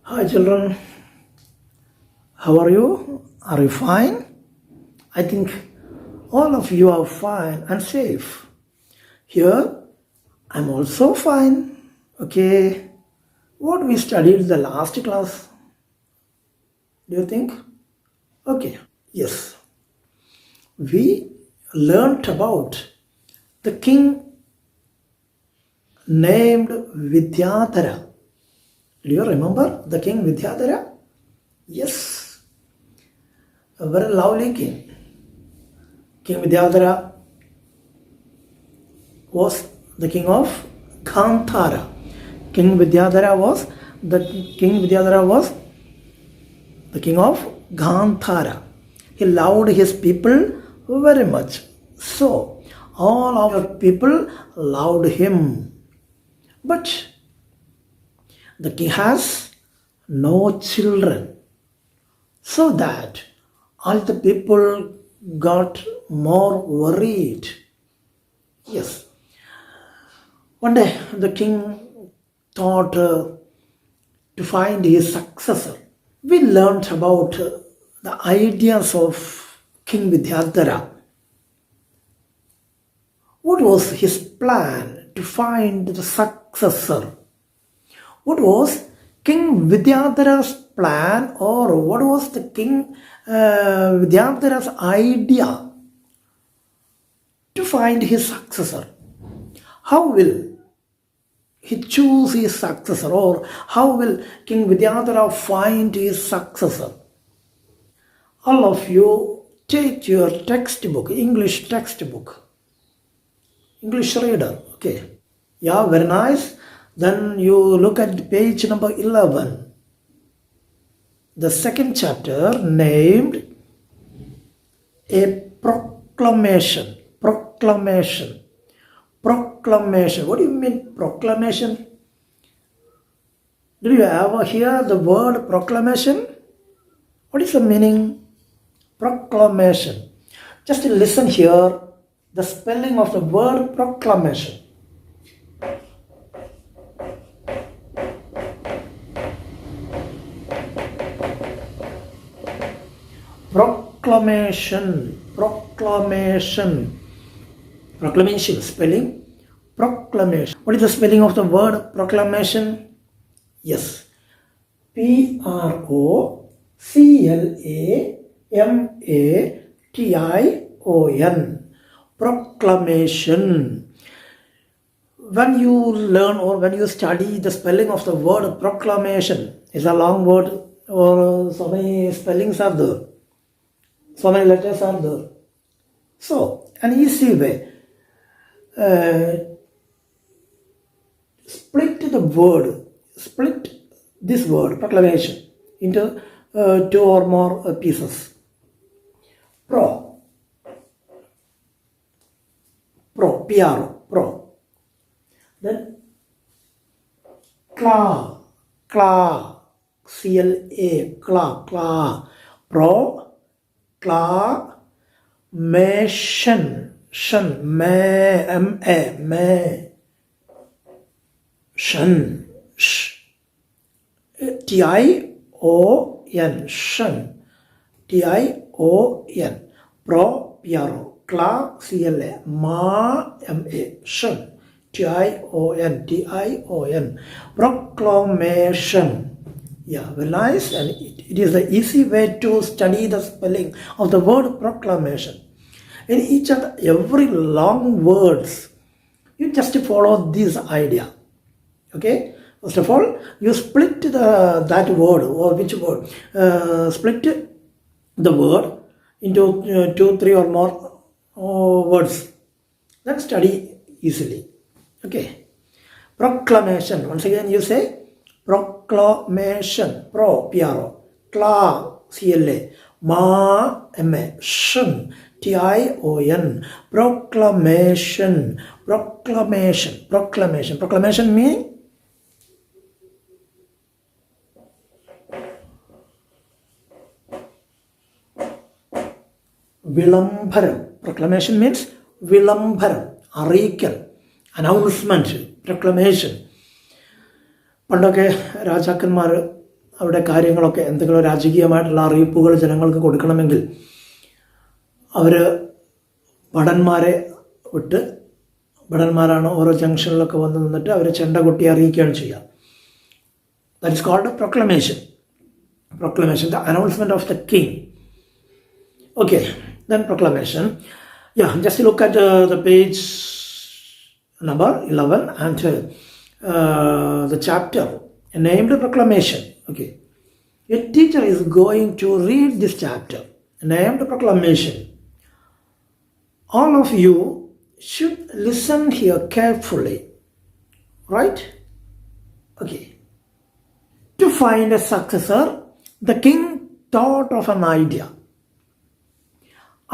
Hi children, how are you? Are you fine? I think all of you are fine and safe. Here, I'm also fine. Okay, what we studied in the last class? Do you think? Okay, yes. We learnt about the king named Vidyadhara. Do you remember the king Vidyadhara? Yes, a very lovely king. King Vidyadhara was the king of Gandhara. King Vidyadhara was the king of Gandhara. He loved his people very much. So all of the people loved him. But the king has no children. So that all the people got more worried. Yes. One day the king thought to find his successor. We learned about the ideas of King Vidyadhara. What was his plan to find the successor? What was King Vidyadhara's plan, or what was the King Vidyadhara's idea to find his successor? How will he choose his successor, or how will King Vidyadhara find his successor? All of you take your textbook, English textbook, English reader, okay? Yeah, very nice. Then you look at page number 11. The second chapter named A Proclamation. Proclamation. Proclamation. What do you mean proclamation? Did you ever hear the word proclamation? What is the meaning? Proclamation. Just listen here, the spelling of the word proclamation. Proclamation. Proclamation. Proclamation spelling. Proclamation. What is the spelling of the word proclamation? Yes. Proclamation. Proclamation. When you learn or when you study the spelling of the word proclamation, it's a long word or so many spellings are there. So many letters are there. So, an easy way. Split this word, proclamation, into two or more pieces. Pro, pro. Then, cla, C-L-A, cla, proclamation, T-I-O-N, T-I-O-N, cla, C-L-A, M-A, T-I-O-N, proclamation. Yeah, very nice, and it is the easy way to study the spelling of the word proclamation. In each and every long words, you just follow this idea. Okay, first of all, you split that word, or which word? Split the word into 2, 3 or more words. Then study easily. Okay, proclamation. Once again, you say proclamation. Cla, C-L-A, M-A, T-I-O-N, proclamation. Proclamation meaning Vilambaram. Proclamation means Vilambaram, Arikal, announcement, proclamation. പണ്ടൊക്കെ രാജാക്കന്മാർ അവിടെ കാര്യങ്ങളൊക്കെ എന്തെങ്കിലും രാജകീയമായിട്ടുള്ള അറിയിപ്പുകൾ ജനങ്ങൾക്ക് കൊടുക്കണമെങ്കിൽ അവർ ഭടന്മാരെ വിട്ട്, ഭടന്മാരാണ് ഓരോ ജംഗ്ഷനിലൊക്കെ വന്ന് നിന്നിട്ട് അവർ ചെണ്ട കൊട്ടി അറിയിക്കുകയാണ് ചെയ്യുക. That is called proclamation. Proclamation, the announcement of the king. Okay, then proclamation. Yeah, just look at the page number 11 and the chapter named Proclamation. Okay, a teacher is going to read this chapter named Proclamation. All of you should listen here carefully, right? Okay. To find a successor, the king thought of an idea.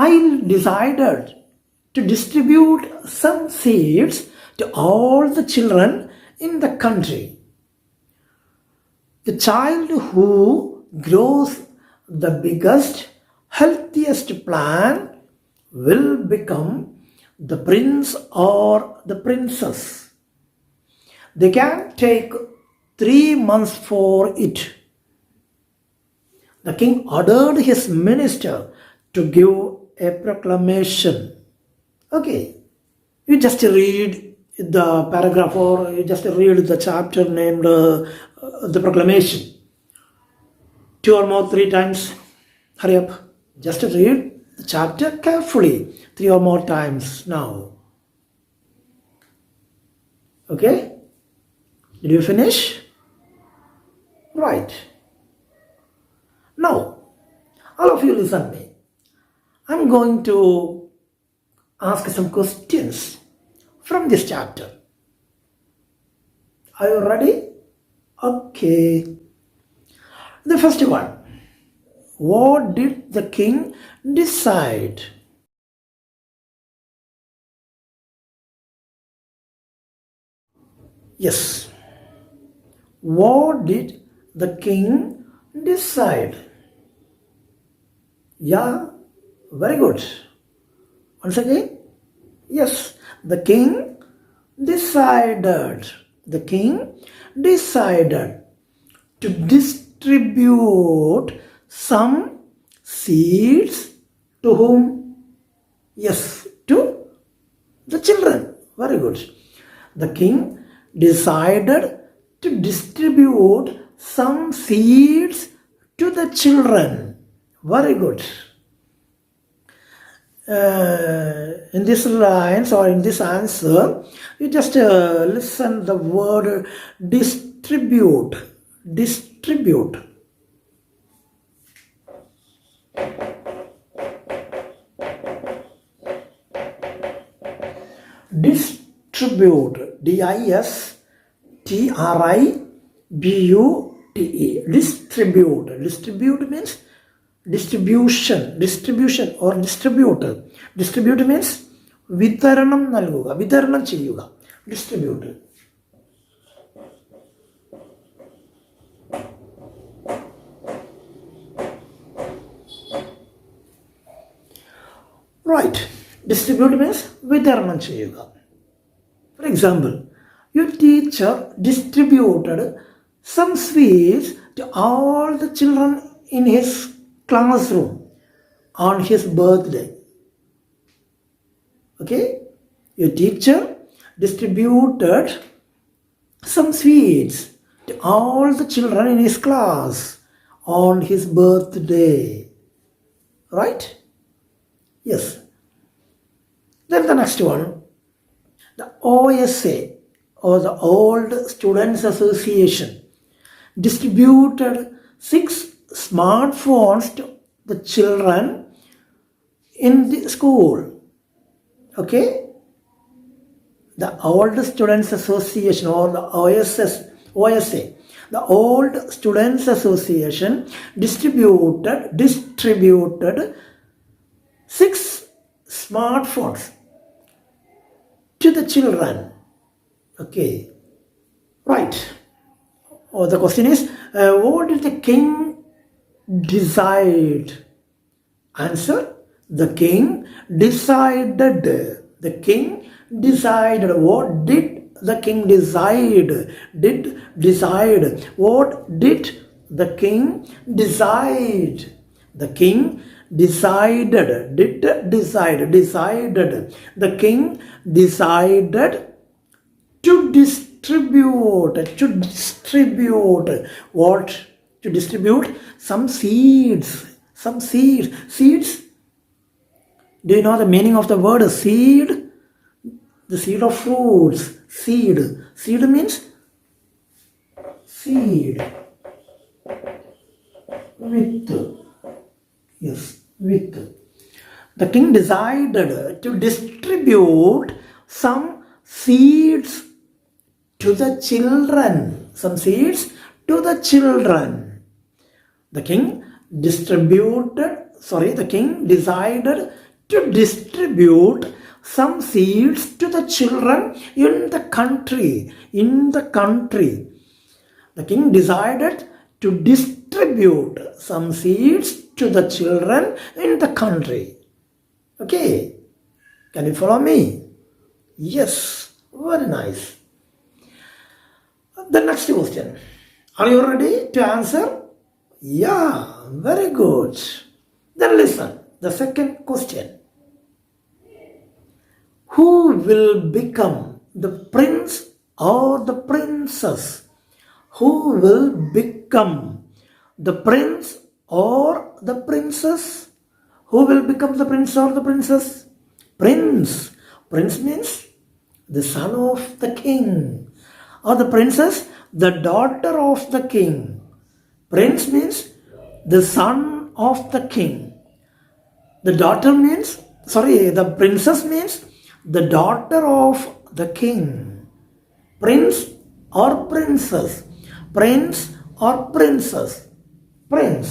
I decided to distribute some seeds to all the children in the country. The child who grows the biggest, healthiest plant will become the prince or the princess. They can take 3 months for it. The king ordered his minister to give a proclamation. Okay, you just read the paragraph or you just read the chapter named the proclamation 2 or more 3 times. Hurry up, just read the chapter carefully 3 or more times now. Okay, did you finish? Right. Now, all of you listen to me. I'm going to ask some questions from this chapter. Are you ready? Okay. The first one. What did the king decide? Yes. What did the king decide? Yeah, very good. Once again. Yes, the king decided. The king decided to distribute some seeds to whom? Yes, to the children. Very good. The king decided to distribute some seeds to the children. Very good. In these lines or in this answer, you just listen the word distribute. Distribute. Distribute. D-I-S-T-R-I-B-U-T-E. Distribute. Distribute means distribution or distributor. Distribute means വിതരണം നൽകുക, വിതരണം ചെയ്യുക. Distribute. Right. Distribute means വിതരണം ചെയ്യുക. For example, your teacher distributed some sweets to all the children in his classroom on his birthday. Okay, your teacher distributed some sweets to all the children in his class on his birthday. Right? Yes. Then the next one, the OSA or the Old Students Association distributed 6 smartphones to the children in the school. Okay, the Old Students Association or the OSA, the Old Students Association distributed 6 smartphones to the children. Okay, right. Or the question is, what did the king decide? Answer, the king decided. The king decided. What did the king decide? Decide. What did The king decided. The king decided. Did decide. Decided. The king decided to distribute. To distribute. What? To distribute some seeds. Some seeds. Seeds. Do you know the meaning of the word seed? The seed of fruits. Seed. Seed means seed. With. Yes, with. The king decided to distribute some seeds to the children. Some seeds to the children. The king the king decided to distribute some seeds to the children in the country. In the country. The king decided to distribute some seeds to the children in the country. Okay. Can you follow me? Yes. Very nice. The next question. Are you ready to answer? Yeah. Very good. Then listen. The second question. Who will become the prince or the princess? Who will become the prince or the princess? Who will become the prince or the princess? Prince. Prince means the son of the king. Or the princess, the daughter of the king. Prince means the son of the king. The princess means the daughter of the king. Prince or princess. Prince or princess. Prince.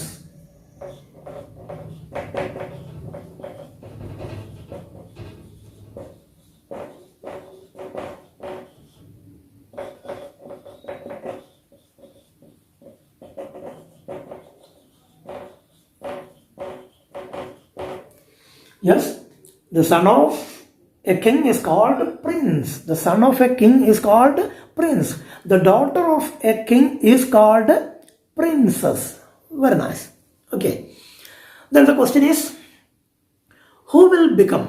Yes, the son of a king is called prince. The son of a king is called prince. The daughter of a king is called princess. Very nice. Okay. Then the question is, who will become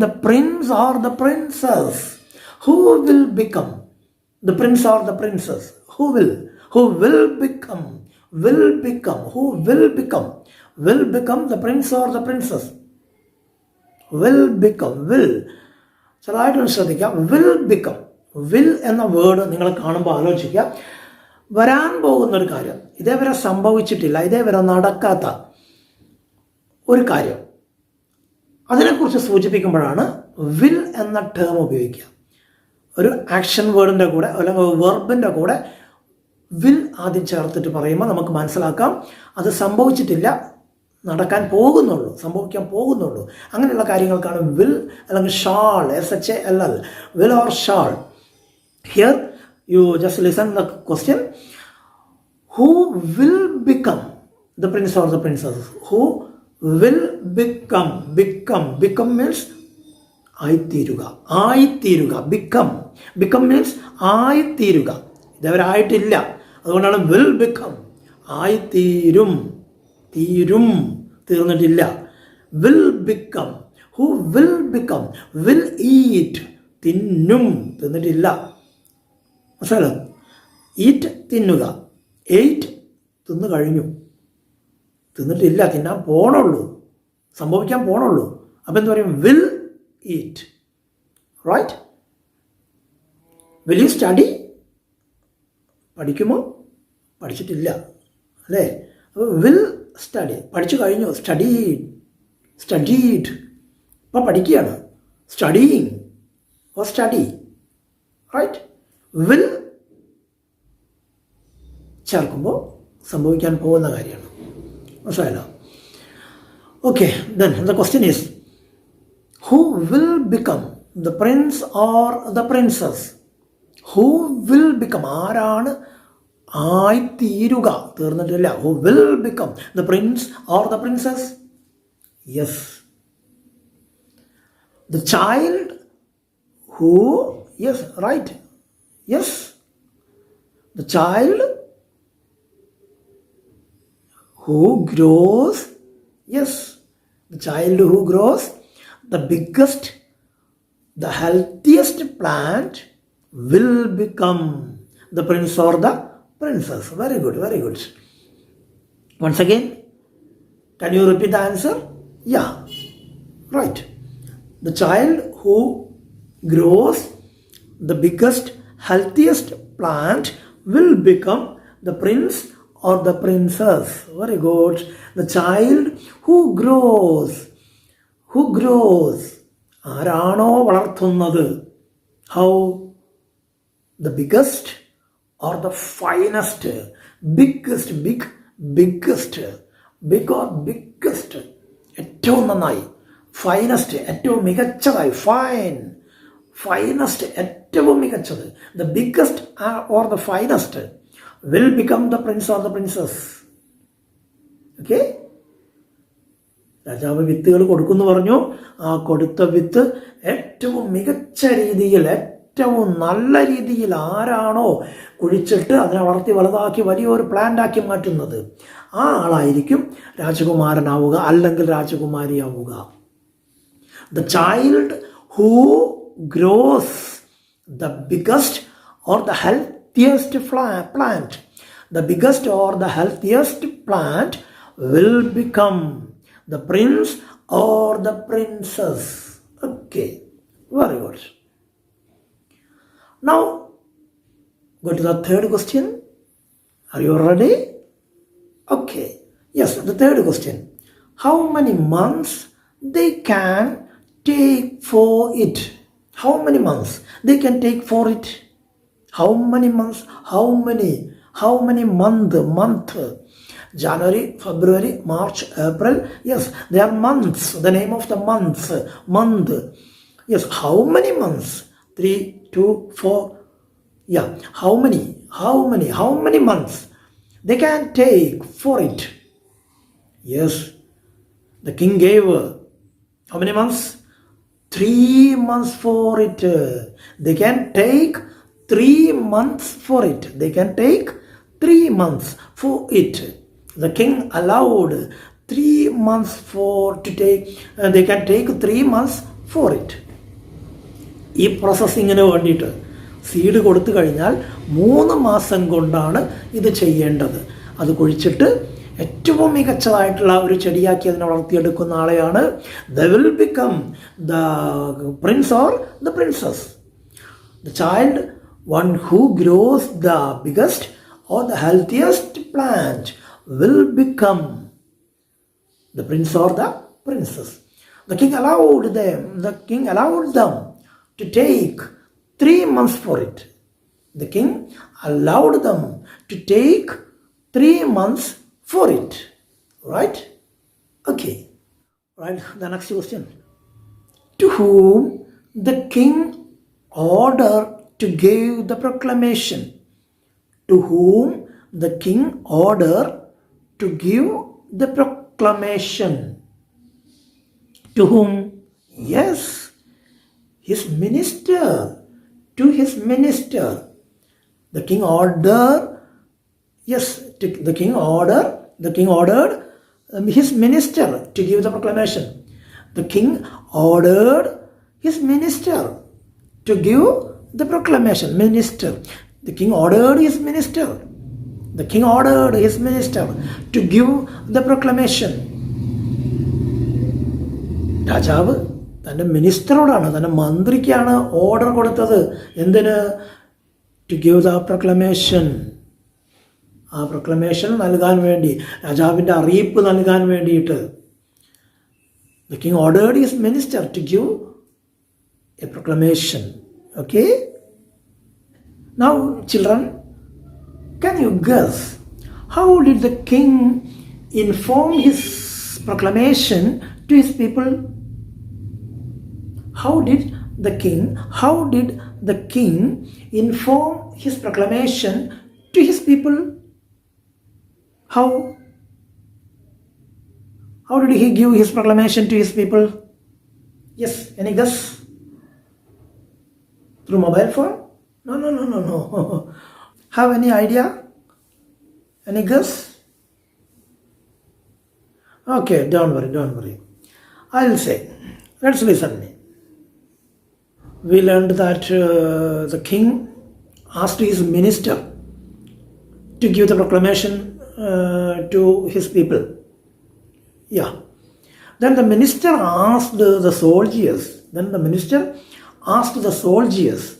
the prince or the princess? Who will become the prince or the princess? Who will become the prince or the princess? ചെറുതായിട്ടൊന്ന് ശ്രദ്ധിക്കാം. Will എന്ന word നിങ്ങൾ കാണുമ്പോൾ ആലോചിക്കുക, വരാൻ പോകുന്നൊരു കാര്യം, ഇതേവരെ സംഭവിച്ചിട്ടില്ല, ഇതേവരെ നടക്കാത്ത ഒരു കാര്യം, അതിനെക്കുറിച്ച് സൂചിപ്പിക്കുമ്പോഴാണ് വിൽ എന്ന ടേം ഉപയോഗിക്കുക. ഒരു ആക്ഷൻ വേർഡിൻ്റെ കൂടെ അല്ലെങ്കിൽ വെർബിൻ്റെ കൂടെ വിൽ ആദ്യം ചേർത്തിട്ട് പറയുമ്പോൾ നമുക്ക് മനസ്സിലാക്കാം അത് സംഭവിച്ചിട്ടില്ല, നടക്കാൻ പോകുന്നുള്ളൂ, സംഭവിക്കാൻ പോകുന്നുള്ളൂ. അങ്ങനെയുള്ള കാര്യങ്ങൾക്കാണ് വിൽ അല്ലെങ്കിൽ shall, SHALL, will or shall. Here you just listen the question. Who will become the prince or the princess? Who will become means ആയിത്തീരുക. ബിക്കം മീൻസ് ആയിത്തീരുക. ഇതവരായിട്ടില്ല, അതുകൊണ്ടാണ് വിൽ ബിക്കം. തീർന്നിട്ടില്ല. Will become. Who will become. Will eat, തിന്നിട്ടില്ല. മനസ്സിലായോ? Eat, തിന്നുക. Eight, തിന്നു കഴിഞ്ഞു. തിന്നിട്ടില്ല, തിന്നാൻ പോണുള്ളൂ, സംഭവിക്കാൻ പോണുള്ളൂ. അപ്പം എന്ത് പറയും? Will eat. Right? Will you study? പഠിക്കുമോ? പഠിച്ചിട്ടില്ല അല്ലേ? അപ്പോൾ വിൽ സ്റ്റഡി, പഠിച്ചു കഴിഞ്ഞു. സ്റ്റഡീഡ്, ഇപ്പം പഠിക്കുകയാണ്. Studying or study. Right? Will ചേർക്കുമ്പോൾ സംഭവിക്കാൻ പോകുന്ന കാര്യമാണ്. മനസ്സിലായല്ലോ? Okay. Then the question is, who will become the prince or the princess? Who will become, ആരാണ് ആയിത്തീരുക? തീർന്നിട്ടില്ല. Who will become the prince or the princess? Yes, the child who, yes, right, yes, the child who grows, yes, the child who grows the biggest, the healthiest plant will become the prince or the princess. Very good, very good. Once again, can you repeat the answer? Yeah, right. The child who grows the biggest, healthiest plant will become the prince or the princess. Very good. The child who grows. ആരാണോ വളർത്തുന്നത്? How? The biggest or the finest? Biggest, biggest. Big or biggest. ഏറ്റവും നന്നായി. Finest, ഏറ്റവും മികച്ചതായി. Fine. Finest, ഏറ്റവും മികച്ചത്. The biggest or the finest will become the prince or the princess. Okay? രാജാവ് വിത്തുകൾ കൊടുക്കുമെന്ന് പറഞ്ഞു. ആ കൊടുത്ത വിത്ത് ഏറ്റവും മികച്ച രീതിയിൽ, ഏറ്റവും നല്ല രീതിയിൽ ആരാണോ കുഴിച്ചിട്ട് അതിനെ വളർത്തി വലുതാക്കി വലിയൊരു പ്ലാന്റ് ആക്കി മാറ്റുന്നത്, ആ ആളായിരിക്കും രാജകുമാരനാവുക അല്ലെങ്കിൽ രാജകുമാരിയാവുക. The child who grows the biggest or the healthiest plant, the biggest or the healthiest plant will become the prince or the princess. Okay, very good. Now go to the third question. Are you ready? Okay, yes, the third question. How many months they can take for it? How many months they can take for it? How many months? How many month? January, February, March, April. Yes, they are months. The name of the month. Yes, how many months? 3, 2, 4. Yeah, how many months they can take for it? Yes, the king gave how many months? 3 months for it. They can take 3 months for it. They can take 3 months for it. The king allowed 3 months to take. They can take 3 months for it. ഈ പ്രോസസ്സിങ്ങിന് വേണ്ടിയിട്ട് seed കൊടുത്തു കഴിഞ്ഞാൽ 3 മാസം കൊണ്ടാണ് ഇത് ചെയ്യേണ്ടത്. അത് കുഴിച്ചിട്ട് ഏറ്റവും മികച്ചതായിട്ടുള്ള ഒരു ചെടിയാക്കി അതിനെ വളർത്തിയെടുക്കുന്ന ആളെയാണ് they will become the prince or the princess. The child, one who grows the biggest or the healthiest plant, will become the prince or the princess. The king allowed them to take 3 months for it. The king allowed them to take 3 months for it. Right? Okay. Right. The next question. To whom the king ordered to give the proclamation? To whom the king ordered to give the proclamation? To whom? Yes, his minister. To his minister. The king ordered. Yes, the king ordered his minister to give the proclamation. The king ordered his minister to give the proclamation. Minister. The king ordered his minister. The king ordered his minister to give the proclamation. രാജാവ് തൻ്റെ മിനിസ്റ്ററോടാണ്, തൻ്റെ മന്ത്രിക്കാണ് order കൊടുത്തത്. എന്തിന്? To give the proclamation. ആ proclamation നൽകാൻ വേണ്ടി, രാജാവിൻ്റെ അറിയിപ്പ് നൽകാൻ വേണ്ടിയിട്ട്. The king ordered his minister to give a proclamation. Okay? Now, children, can you guess how did the king inform his proclamation to his people? How did the king inform his proclamation to his people? How did he give his proclamation to his people? Yes, any guess? Through mobile phone? No. Have any idea? Any guess? Okay, don't worry, don't worry. I'll say, let's listen. We learned that the king asked his minister to give the proclamation to his people. Yeah. Then the minister asked the soldiers. Then the minister asked the soldiers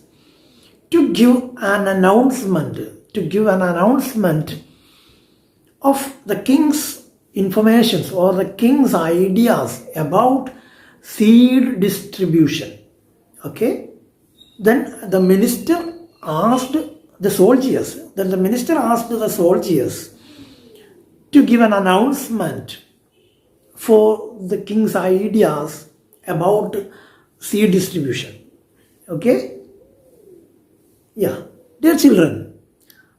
to give an announcement. To give an announcement of the king's informations or the king's ideas about seed distribution. Okay. Then the minister asked the soldiers. Then the minister asked the soldiers to give an announcement for the king's ideas about seed distribution. Okay? Yeah. Dear children,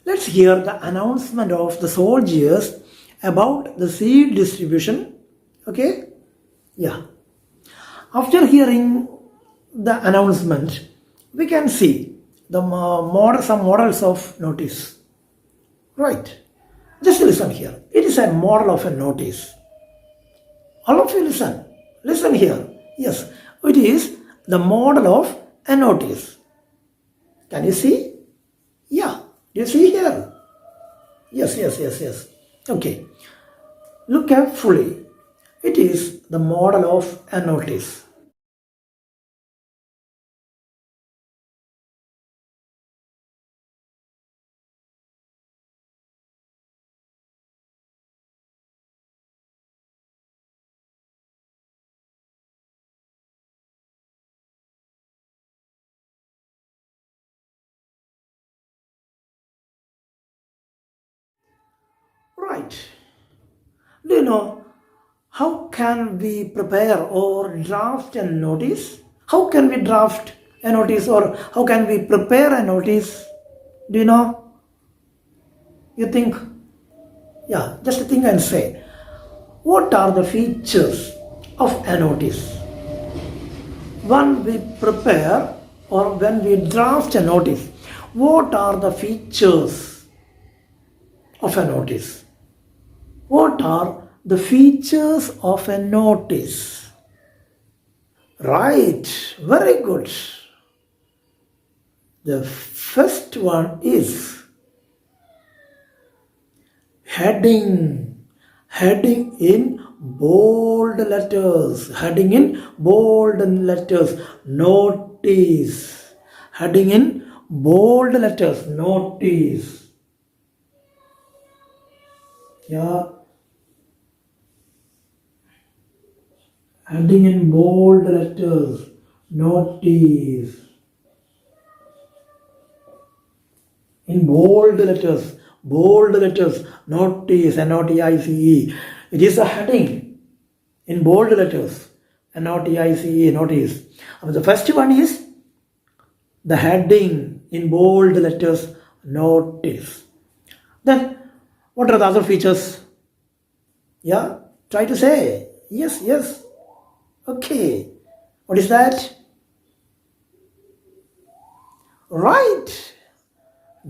let's hear the announcement of the soldiers about the seed distribution. Okay? Yeah. After hearing the announcement, we can see some models of notice. Right. Just listen here. It is a model of a notice. All of you listen. Listen here. Yes, it is the model of a notice. Can you see? Yeah. Do you see here? Yes. Okay. Look carefully. It is the model of a notice. Right. Do you know how can we prepare or draft a notice? How can we draft a notice or how can we prepare a notice? Do you know? You think? Yeah, just think and say. What are the features of a notice? When we prepare or when we draft a notice, what are the features of a notice? What are the features of a notice? Right, very good. The first one is heading. Heading in bold letters. Heading in bold letters. Notice. Heading in bold letters. Notice. Yeah. Heading in bold letters. Notice. In bold letters. Bold letters. Notice. N-O-T-I-C-E. It is a heading. In bold letters. N-O-T-I-C-E. Notice. The first one is the heading in bold letters. Notice. Then, what are the other features? Yeah? Try to say. Yes. Okay. What is that? Right.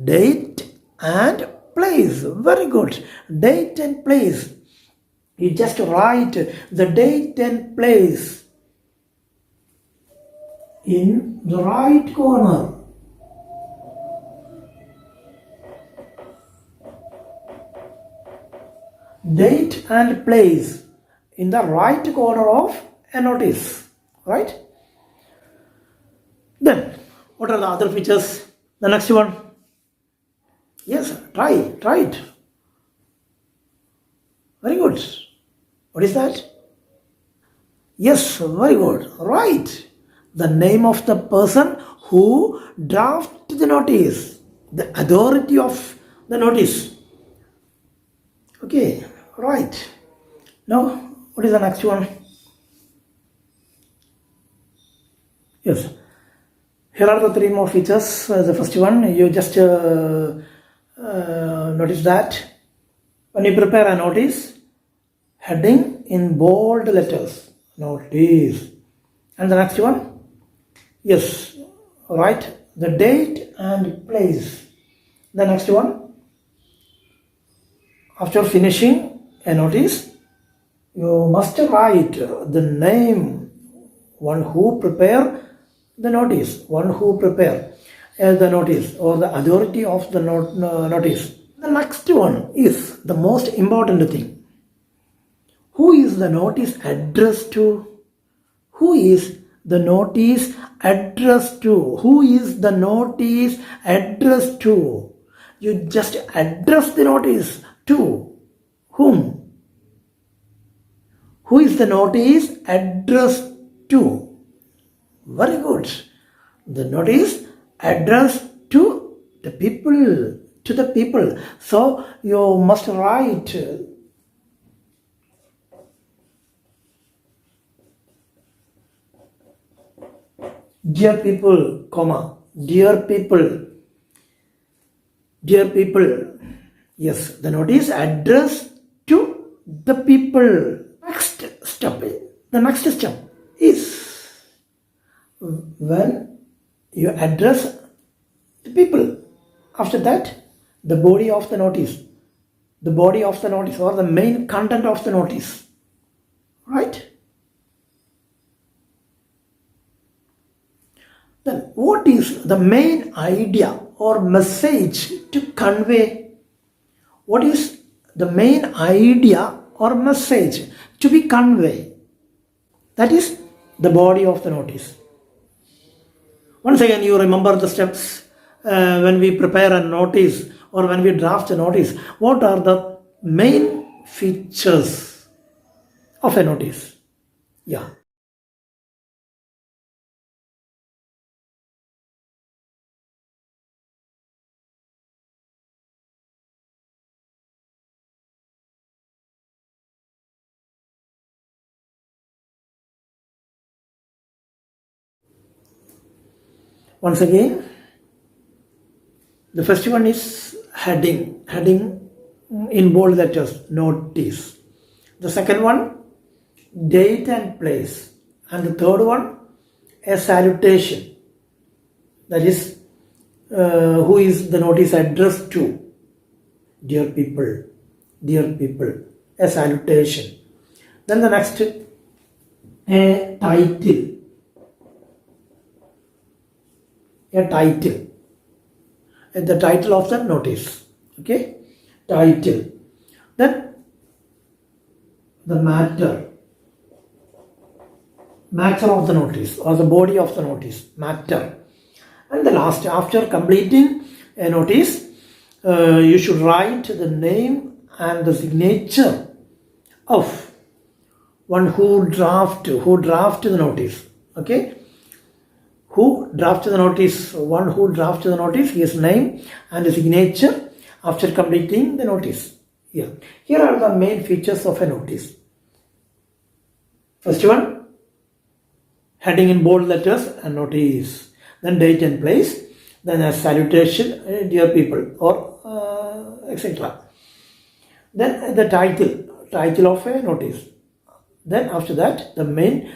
Date and place. Very good. Date and place. You just write the date and place in the right corner. Date and place in the right corner of a notice. Right? Then, what are the other features? The next one. Yes, try it. Very good. What is that? Yes, very good. Right. The name of the person who drafted the notice. The authority of the notice. Okay, right. Now, what is the next one? Yes. Here are the three more features. The first one, you just notice that when you prepare a notice, heading in bold letters, notice. And the next one, yes, write the date and place. The next one, after finishing a notice, You must write the name, one who prepare the notice, one who prepare the notice or the authority of the notice. The next one is the most important thing. Who is the notice addressed to? Who is the notice addressed to? Who is the notice addressed to? You just address the notice to whom? Who is the notice addressed to? Very good. The notice addressed to the people. To the people. So you must write dear people, comma, dear people, dear people. Yes, the notice addressed to the people. The next step is when you address the people. After that, the body of the notice or the main content of the notice, right? Then what is the main idea or message to convey? What is the main idea or message to be conveyed? That is the body of the notice. Once again, you remember the steps when we prepare a notice or when we draft a notice. What are the main features of a notice? Yeah. Once again, the first one is heading in bold letters, notice. The second one, date and place. And the third one, a salutation. That is, who is the notice addressed to? Dear people, a salutation. Then the next, a title. The title of the notice. Okay, title. Then the matter of the notice or the body of the notice, matter. And the last, after completing a notice, you should write the name and the signature of one who draft the notice. Okay, who drafted the notice, one who drafted the notice, his name and his signature after completing the notice. Yeah. Here are the main features of a notice. First one, heading in bold letters and notice. Then date and place. Then a salutation, dear people, or etc. Then the title of a notice. Then after that, the main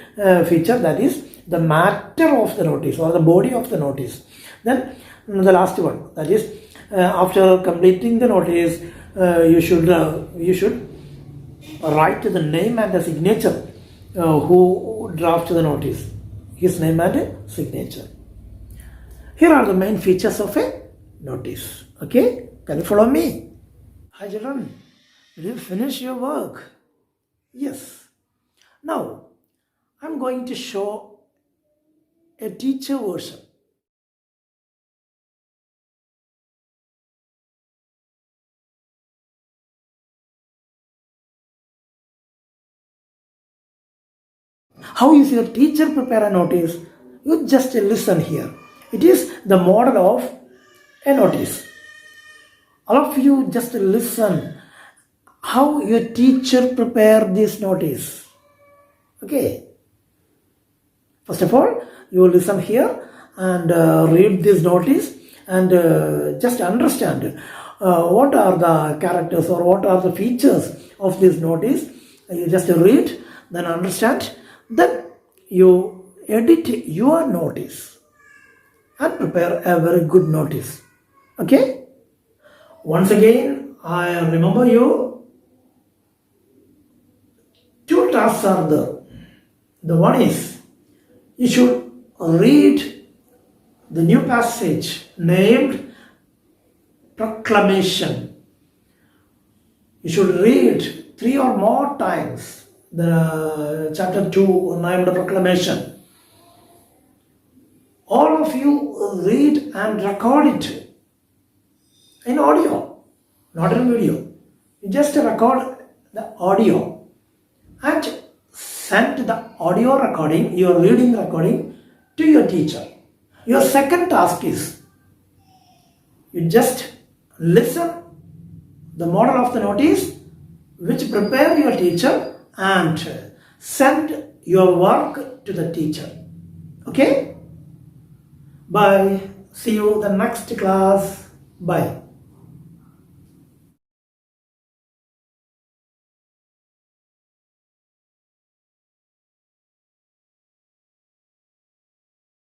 feature, that is the matter of the notice or the body of the notice. Then the last one, that is after completing the notice, you should write the name and the signature who drafted the notice, his name and signature. Here are the main features of a notice. Okay, can you follow me? Hi children, did you finish your work? Yes. Now, I'm going to show a teacher version. How is your teacher prepare a notice? You just listen here. It is the model of a notice. All of you just listen how your teacher prepare this notice. Okay. First of all, you listen here and read this notice and just understand what are the characters or what are the features of this notice. You just read, then understand, then you edit your notice and prepare a very good notice. Okay? Once again, I remember you tasks are there. The one is you should read the new passage named Proclamation. You should read 3 or more times the chapter 2 named Proclamation. All of you read and record it in audio, not in video. You just record the audio and send the audio recording, your reading recording, to your teacher. Your second task is you just listen the model of the notice which prepare your teacher and send your work to the teacher. Okay? Bye. See you the next class. Bye.